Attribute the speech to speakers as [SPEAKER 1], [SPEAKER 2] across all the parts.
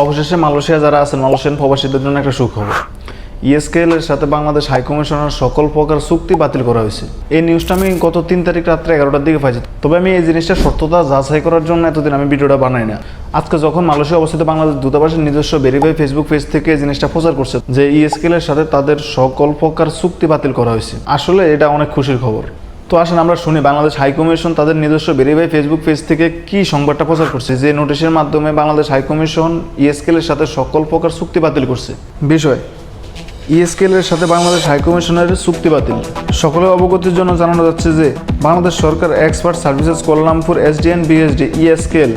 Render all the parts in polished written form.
[SPEAKER 1] অবশেষে মালয়েশিয়া যারা আছেন, মালয়েশিয়ান প্রবাসীদের জন্য একটা সুখবর। ইএসকেএল এর সাথে বাংলাদেশ হাইকমিশনের সকল প্রকার চুক্তি বাতিল করা হয়েছে। এই নিউজটা আমি গত 3 তারিখ রাত্রে 11টার দিকে পাইছি। তবে আমি এই জিনিসটার সত্যতা যাচাই করার জন্য এতদিন আমি ভিডিওটা বানাই না। আজকে যখন মালয়েশিয়া অবস্থিত বাংলাদেশ দূতাবাসের নিজস্ব ভেরিফাই ফেসবুক পেজ থেকে এই জিনিসটা প্রচার করছে যে ইএসকেএল এর সাথে তাদের সকল প্রকার চুক্তি বাতিল করা হয়েছে, আসলে এটা অনেক খুশির খবর। তো আসেন আমরা শুনি বাংলাদেশ হাইকমিশন তাদের নিজস্ব ভেরিফাই ফেসবুক পেজ থেকে কি সংবাদটা প্রচার করছে, যে নোটিশের মাধ্যমে বাংলাদেশ হাইকমিশন ইএসকেএল এর সাথে সকল প্রকার চুক্তি বাতিল করছে। বিষয়, ইএসকেএল এর সাথে বাংলাদেশ হাইকমিশনের চুক্তি বাতিল। সকলের অবগতির জন্য জানানো যাচ্ছে যে বাংলাদেশ সরকার expert services Kuala Lumpur SDN BSD ESKL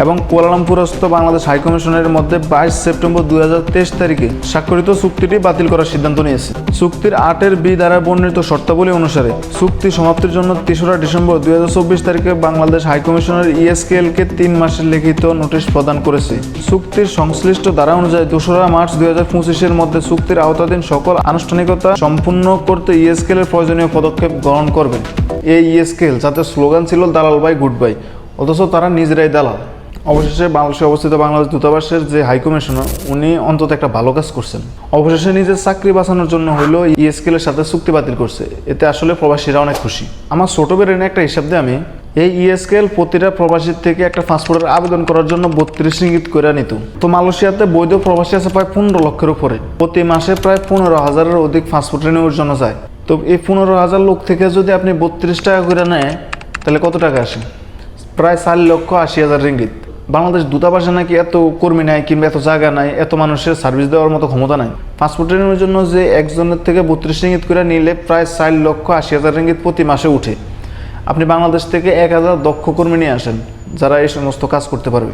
[SPEAKER 1] এবং কুয়ালালামপুরস্থ বাংলাদেশ হাইকমিশনের মধ্যে 22 সেপ্টেম্বর 2023 তারিখে স্বাক্ষরিত চুক্তিটি বাতিল করার সিদ্ধান্ত নিয়েছে। চুক্তির 8 বি দ্বারা বর্ণিত শর্তাবলী অনুসারে চুক্তি সমাপ্তির জন্য 3রা ডিসেম্বর 2024 তারিখে বাংলাদেশ হাইকমিশনের ইএসকেএলকে 3 মাসের লিখিত নোটিশ প্রদান করেছে। চুক্তির সংশ্লিষ্ট ধারা অনুযায়ী 2রা মার্চ 2025-এর মধ্যে চুক্তির আওতাধীন সকল আনুষ্ঠানিকতা সম্পূর্ণ করতে ইএসকেএল এর প্রয়োজনীয় পদক্ষেপ গ্রহণ করবে। এই ইএসকেএল যাতে স্লোগান ছিল দালাল বাই গুড বাই, অথচ তারা নিজেরাই দালাল। অবশেষে বাংলাদেশে অবস্থিত বাংলাদেশ দূতাবাসের যে হাইকমিশনার, উনি অন্তত একটা ভালো কাজ করছেন। অবশেষে নিজের চাকরি বাঁচানোর জন্য হইলেও ইএসকেএল এর সাথে চুক্তি বাতিল করছে। এতে আসলে প্রবাসীরা অনেক খুশি। আমার ছোট বেরেনে একটা হিসাব দিয়ে আমি এই ইএসকেএল প্রতিটা প্রবাসীর থেকে একটা পাসপোর্টের আবেদন করার জন্য 32 রিঙ্গিত করে নিত। তো মালয়েশিয়াতে বৈধ প্রবাসী আছে প্রায় 15 লক্ষের উপরে। প্রতি মাসে প্রায় 15,000-এর অধিক পাসপোর্ট রিনিউর জন্য যায়। তো এই 15,000 লোক থেকে যদি আপনি 32 টাকা করে নেয়, তাহলে কত টাকা আসে? প্রায় 4,80,000 রিঙ্গিত। বাংলাদেশ দূতাবাসে নাকি এত কর্মী নাই, কিংবা এত জায়গা নাই, এত মানুষের সার্ভিস দেওয়ার মতো ক্ষমতা নাই। পাসপোর্ট রিনিউর জন্য যে একজনের থেকে 32 রিঙ্গিত করে নিলে প্রায় 4,80,000 রিঙ্গিত প্রতি মাসে উঠে। আপনি বাংলাদেশ থেকে 1000 দক্ষ কর্মী নিয়ে আসেন যারা এই সমস্ত কাজ করতে পারবে,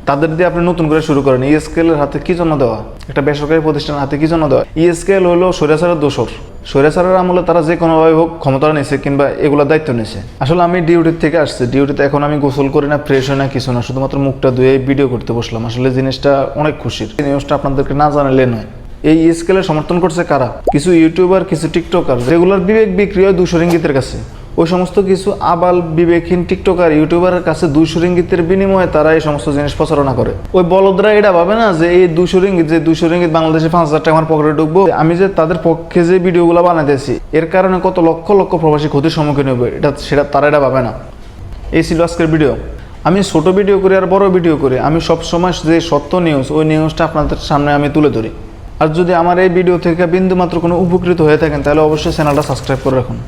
[SPEAKER 1] তাদের দিয়ে আপনি নতুন করে শুরু করেন। ইএসকেএল এর হাতে কি জন্য দেওয়া? একটা বেসরকারি প্রতিষ্ঠানের হাতে কি জন্য দেওয়া? ইএসকেএল হলো স্বৈরাচারের দোসর। স্বৈরাচারের আমলে তারা যে কোনোভাবে হোক ক্ষমতা নিয়েছে কিংবা এগুলোর দায়িত্ব নিয়েছে। আসলে আমি ডিউটির থেকে আসছি, ডিউটিতে এখন আমি গোসল করি না, ফ্রেশ হয় না, কিছু না, শুধুমাত্র মুখটা ধুয়ে ভিডিও করতে বসলাম। আসলে জিনিসটা অনেক খুশির। এই নিউজটা আপনাদেরকে না জানালে নয়। এই ইএসকেএল এর সমর্থন করছে কারা? কিছু ইউটিউবার, কিছু টিকটকার, রেগুলার বিবেক বিক্রি হয় 200 রিঙ্গিতের কাছে। ওই সমস্ত কিছু আবাল বিবেকহীন টিকটকার ইউটিউবারের কাছে 200 রিঙ্গিতের বিনিময়ে তারা এই সমস্ত জিনিস প্রচারণা করে। ওই বলদরা এটা ভাবে না যে এই 200 রিঙ্গিত বাংলাদেশে 5,000 টাকা আমার পকেটে ঢুকবো, আমি যে তাদের পক্ষে যে ভিডিওগুলো বানাইতেছি এর কারণে কত লক্ষ লক্ষ প্রবাসী ক্ষতির সম্মুখীন হবে, তারা এটা ভাবে না। এই ছিল আজকের ভিডিও। আমি ছোট ভিডিও করি আর বড় ভিডিও করি, আমি সবসময় যে সত্য নিউজ, ওই নিউজটা আপনাদের সামনে আমি তুলে ধরি। আর যদি আমার এই ভিডিও থেকে বিন্দুমাত্র কোনো উপকৃত হয়ে থাকেন, তাহলে অবশ্যই চ্যানেলটা সাবস্ক্রাইব করে রাখুন।